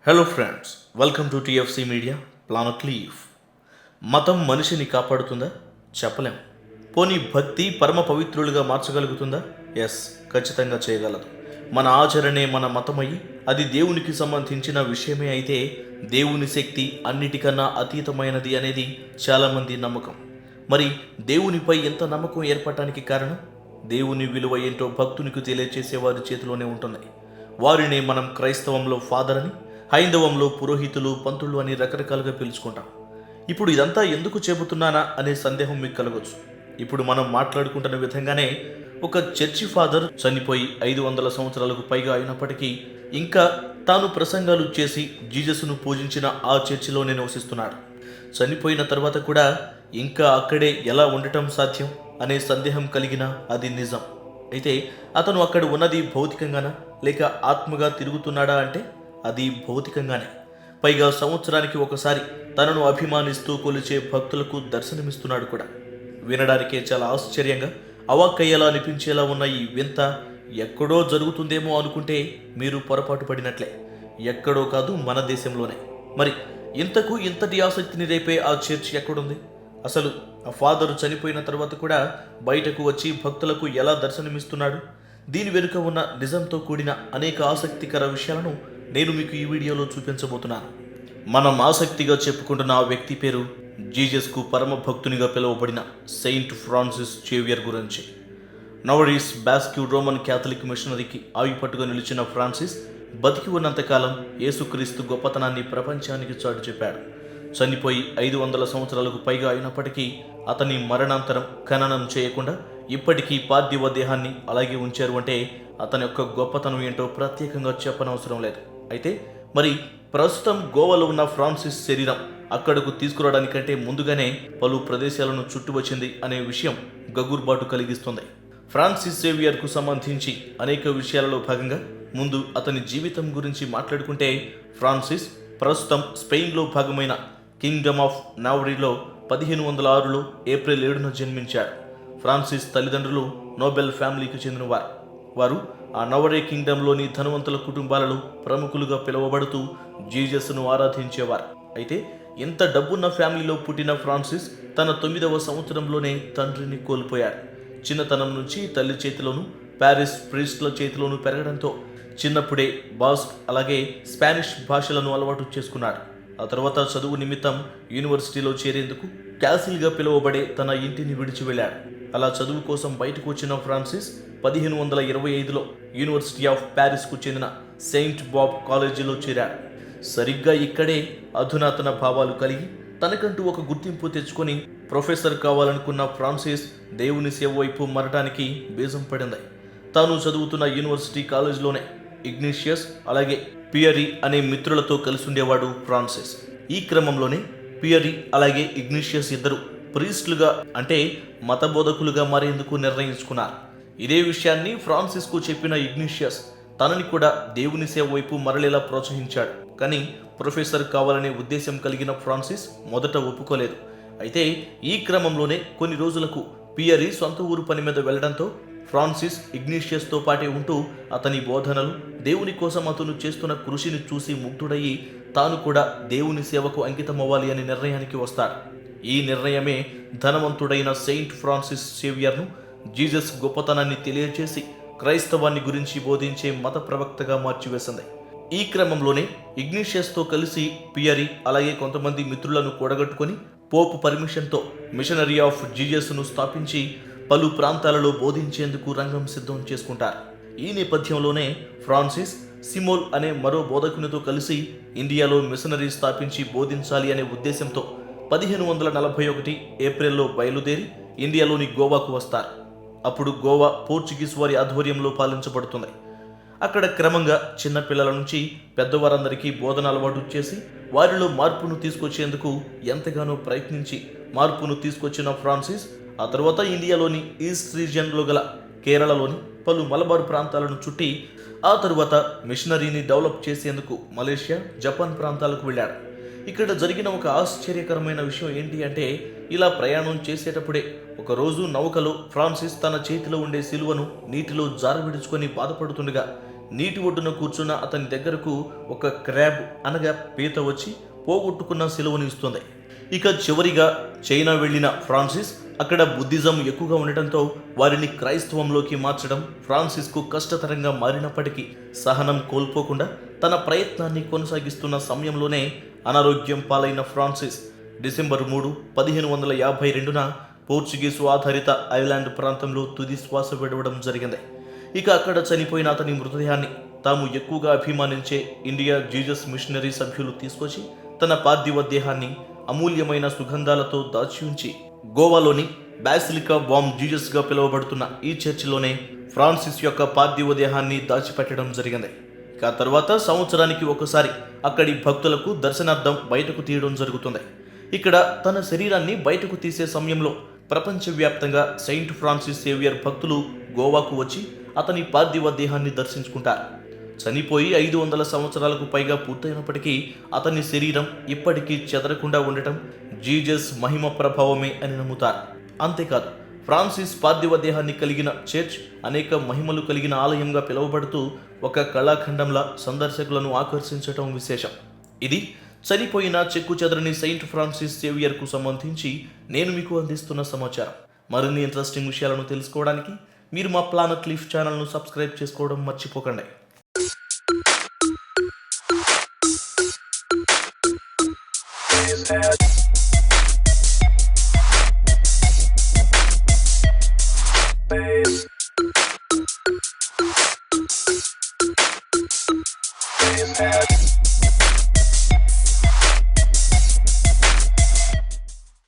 Hello friends, welcome to TFC media planet leaf. మతం మనిషిని కాపాడుతుందా? చెప్పలేం. పోనీ భక్తి పరమ పవిత్రులుగా మార్చగలుగుతుందా? ఎస్, ఖచ్చితంగా చేయగలదు. మన ఆచరణే మన మతమయ్యి అది దేవునికి సంబంధించిన విషయమే అయితే దేవుని శక్తి అన్నిటికన్నా అతీతమైనది అనేది చాలామంది నమ్మకం. మరి దేవునిపై ఎంత నమ్మకం ఏర్పడటానికి కారణం? దేవుని విలువ ఏంటో భక్తునికి తెలియచేసే వారి చేతిలోనే ఉంటుంది. వారినే మనం క్రైస్తవంలో ఫాదర్ అని, హైందవంలో పురోహితులు, పంతులు అని రకరకాలుగా పిలుచుకుంటాం. ఇప్పుడు ఇదంతా ఎందుకు చెబుతున్నానా అనే సందేహం మీకు కలగవచ్చు. ఇప్పుడు మనం మాట్లాడుకుంటున్న విధంగానే ఒక చర్చి ఫాదర్ చనిపోయి 500 సంవత్సరాలకు పైగా అయినప్పటికీ ఇంకా తాను ప్రసంగాలు చేసి జీసస్ను పూజించిన ఆ చర్చిలోనే నివసిస్తున్నాడు. చనిపోయిన తర్వాత కూడా ఇంకా అక్కడే ఎలా ఉండటం సాధ్యం అనే సందేహం కలిగిన అది నిజం. అయితే అతను అక్కడ ఉన్నది భౌతికంగానా లేక ఆత్మగా తిరుగుతున్నాడా అంటే అది భౌతికంగానే. పైగా సంవత్సరానికి ఒకసారి తనను అభిమానిస్తూ కొలిచే భక్తులకు దర్శనమిస్తున్నాడు కూడా. వినడానికే చాలా ఆశ్చర్యంగా, అవాక్కయ్యేలా అనిపించేలా ఉన్న ఈ వింత ఎక్కడో జరుగుతుందేమో అనుకుంటే మీరు పొరపాటు పడినట్లే. ఎక్కడో కాదు, మన దేశంలోనే. మరి ఇంతకు ఇంతటి ఆసక్తిని రేపే ఆ చర్చ్ ఎక్కడుంది? అసలు ఆ ఫాదరు చనిపోయిన తర్వాత కూడా బయటకు వచ్చి భక్తులకు ఎలా దర్శనమిస్తున్నాడు? దీని వెనుక ఉన్న నిజంతో కూడిన అనేక ఆసక్తికర విషయాలను నేను మీకు ఈ వీడియోలో చూపించబోతున్నాను. మనం ఆసక్తిగా చెప్పుకుంటున్న ఆ వ్యక్తి పేరు జీసస్కు పరమ భక్తునిగా పిలువబడిన సెయింట్ ఫ్రాన్సిస్ జేవియర్ గురించి. నవరీస్ బాస్క్యూ రోమన్ క్యాథలిక్ మిషనరీకి ఆయుపట్టుగా నిలిచిన ఫ్రాన్సిస్ బతికి ఉన్నంతకాలం యేసుక్రీస్తు గొప్పతనాన్ని ప్రపంచానికి చాటి చెప్పాడు. చనిపోయి 500 సంవత్సరాలకు పైగా అయినప్పటికీ అతని మరణాంతరం ఖననం చేయకుండా ఇప్పటికీ పార్థివ దేహాన్ని అలాగే ఉంచారు అంటే అతని యొక్క గొప్పతనం ఏంటో ప్రత్యేకంగా చెప్పనవసరం లేదు. అయితే మరి ప్రస్తుతం గోవాలో ఉన్న ఫ్రాన్సిస్ శరీరం అక్కడకు తీసుకురావడానికంటే ముందుగానే పలు ప్రదేశాలను చుట్టువచ్చింది అనే విషయం గగుర్బాటు కలిగిస్తుంది. ఫ్రాన్సిస్ జేవియర్కు సంబంధించి అనేక విషయాలలో భాగంగా ముందు అతని జీవితం గురించి మాట్లాడుకుంటే, ఫ్రాన్సిస్ ప్రస్తుతం స్పెయిన్లో భాగమైన కింగ్డమ్ ఆఫ్ నావరీలో 1506లో ఏప్రిల్ 7న జన్మించాడు. ఫ్రాన్సిస్ తల్లిదండ్రులు నోబెల్ ఫ్యామిలీకి చెందినవారు. వారు ఆ నవరే కింగ్డమ్లోని ధనవంతుల కుటుంబాలలో ప్రముఖులుగా పిలువబడుతూ జీసస్ను ఆరాధించేవారు. అయితే ఇంత డబ్బున్న ఫ్యామిలీలో పుట్టిన ఫ్రాన్సిస్ తన 9వ సంవత్సరంలోనే తండ్రిని కోల్పోయాడు. చిన్నతనం నుంచి తల్లి చేతిలోనూ ప్యారిస్ ప్రీస్ట్ల చేతిలోనూ పెరగడంతో చిన్నప్పుడే బాస్క్ అలాగే స్పానిష్ భాషలను అలవాటు చేసుకున్నాడు. ఆ తర్వాత చదువు నిమిత్తం యూనివర్సిటీలో చేరేందుకు క్యాసిల్గా పిలువబడే తన ఇంటిని విడిచి వెళ్ళాడు. అలా చదువు కోసం బయటకు వచ్చిన ఫ్రాన్సిస్ 1525లో యూనివర్సిటీ ఆఫ్ ప్యారిస్కు చెందిన సెయింట్ బాబ్ కాలేజీలో చేరాడు. సరిగ్గా ఇక్కడే అధునాతన భావాలు కలిగి తనకంటూ ఒక గుర్తింపు తెచ్చుకొని ప్రొఫెసర్ కావాలనుకున్న ఫ్రాన్సిస్ దేవుని సేవ వైపు మరటానికి బీజం పడింది. తాను చదువుతున్న యూనివర్సిటీ కాలేజీలోనే ఇగ్నిషియస్ అలాగే పియరీ అనే మిత్రులతో కలిసి ఉండేవాడు ఫ్రాన్సిస్. ఈ క్రమంలోనే పియరీ అలాగే ఇగ్నిషియస్ ఇద్దరు ప్రీస్టులుగా అంటే మత బోధకులుగా మారేందుకు నిర్ణయించుకున్నారు. ఇదే విషయాన్ని ఫ్రాన్సిస్కు చెప్పిన ఇగ్నిషియస్ తనని కూడా దేవుని సేవ వైపు మరలేలా ప్రోత్సహించాడు. కానీ ప్రొఫెసర్ కావాలనే ఉద్దేశం కలిగిన ఫ్రాన్సిస్ మొదట ఒప్పుకోలేదు. అయితే ఈ క్రమంలోనే కొన్ని రోజులకు పియరీ సొంత ఊరు పని మీద వెళ్లడంతో ఫ్రాన్సిస్ ఇగ్నిషియస్తో పాటే ఉంటూ అతని బోధనలు, దేవుని కోసం అతను చేస్తున్న కృషిని చూసి ముగ్ధుడయ్యి తాను కూడా దేవుని సేవకు అంకితమవ్వాలి అనే నిర్ణయానికి వస్తాడు. ఈ నిర్ణయమే ధనవంతుడైన సెయింట్ ఫ్రాన్సిస్ జేవియర్ను జీసస్ గొప్పతనాన్ని తెలియచేసి క్రైస్తవాన్ని గురించి బోధించే మత ప్రవక్తగా మార్చివేసింది. ఈ క్రమంలోనే ఇగ్నిషియస్తో కలిసి పియరీ అలాగే కొంతమంది మిత్రులను కూడగట్టుకొని పోప్ పర్మిషన్తో మిషనరీ ఆఫ్ జీసస్ను స్థాపించి పలు ప్రాంతాలలో బోధించేందుకు రంగం సిద్ధం చేసుకుంటారు. ఈ నేపథ్యంలోనే ఫ్రాన్సిస్ సిమోల్ అనే మరో బోధకునితో కలిసి ఇండియాలో మిషనరీ స్థాపించి బోధించాలి అనే ఉద్దేశంతో 1541 ఏప్రిల్లో బయలుదేరి ఇండియాలోని గోవాకు వస్తారు. అప్పుడు గోవా పోర్చుగీస్ వారి ఆధ్వర్యంలో పాలించబడుతుంది. అక్కడ క్రమంగా చిన్నపిల్లల నుంచి పెద్దవారందరికీ బోధన అలవాటు చేసి వారిలో మార్పును తీసుకొచ్చేందుకు ఎంతగానో ప్రయత్నించి మార్పును తీసుకొచ్చిన ఫ్రాన్సిస్ ఆ తర్వాత ఇండియాలోని ఈస్ట్ రీజియన్లో గల కేరళలోని పలు మలబార్ ప్రాంతాలను చుట్టి ఆ తరువాత మిషనరీని డెవలప్ చేసేందుకు మలేషియా, జపాన్ ప్రాంతాలకు వెళ్ళాడు. ఇక్కడ జరిగిన ఒక ఆశ్చర్యకరమైన విషయం ఏంటి అంటే, ఇలా ప్రయాణం చేసేటప్పుడే ఒకరోజు నౌకలో ఫ్రాన్సిస్ తన చేతిలో ఉండే సిలువను నీటిలో జారవిడుచుకొని బాధపడుతుండగా నీటి ఒడ్డున కూర్చున్న అతని దగ్గరకు ఒక క్రాబ్ అనగా పీత వచ్చి పోగొట్టుకున్న సిలువను ఇస్తుంది. ఇక చివరిగా చైనా వెళ్ళిన ఫ్రాన్సిస్ అక్కడ బుద్ధిజం ఎక్కువగా ఉండటంతో వారిని క్రైస్తవంలోకి మార్చడం ఫ్రాన్సిస్కు కష్టతరంగా మారినప్పటికీ సహనం కోల్పోకుండా తన ప్రయత్నాన్ని కొనసాగిస్తున్న సమయంలోనే అనారోగ్యం పాలైన ఫ్రాన్సిస్ డిసెంబర్ 3, 1552న పోర్చుగీసు ఆధారిత ఐర్లాండ్ ప్రాంతంలో తుది శ్వాస విడవడం జరిగింది. ఇక అక్కడ చనిపోయిన అతని మృతదేహాన్ని తాము ఎక్కువగా అభిమానించే ఇండియా జీసస్ మిషనరీ సభ్యులు తీసుకొచ్చి తన పార్థివ దేహాన్ని అమూల్యమైన సుగంధాలతో దాచి ఉంచి గోవాలోని బాసిలికా బామ్ జీసస్గా పిలువబడుతున్న ఈ చర్చిలోనే ఫ్రాన్సిస్ యొక్క పార్థివ దేహాన్ని దాచిపెట్టడం జరిగింది. ఇక తర్వాత సంవత్సరానికి ఒకసారి అక్కడి భక్తులకు దర్శనార్థం బయటకు తీయడం జరుగుతుంది. ఇక్కడ తన శరీరాన్ని బయటకు తీసే సమయంలో ప్రపంచవ్యాప్తంగా సెయింట్ ఫ్రాన్సిస్ సేవియర్ భక్తులు గోవాకు వచ్చి అతని పార్థివ దేహాన్ని దర్శించుకుంటారు. చనిపోయి 500 సంవత్సరాలకు పైగా పూర్తయినప్పటికీ అతని శరీరం ఇప్పటికీ చెదరకుండా ఉండటం జీసస్ మహిమ ప్రభావమే అని నమ్ముతారు. అంతేకాదు ఫ్రాన్సిస్ పార్థివ దేహాన్ని కలిగిన చర్చ్ అనేక మహిమలు కలిగిన ఆలయంగా పిలువబడుతూ ఒక కళాఖండంలా సందర్శకులను ఆకర్షించటం విశేషం. ఇది చనిపోయిన చెక్కు చెదరని సెయింట్ ఫ్రాన్సిస్ సేవియర్కు సంబంధించి నేను మీకు అందిస్తున్న సమాచారం. మరిన్ని ఇంట్రెస్టింగ్ విషయాలను తెలుసుకోవడానికి మీరు మా ప్లానెట్ లీఫ్ ఛానల్ను సబ్స్క్రైబ్ చేసుకోవడం మర్చిపోకండి. His head.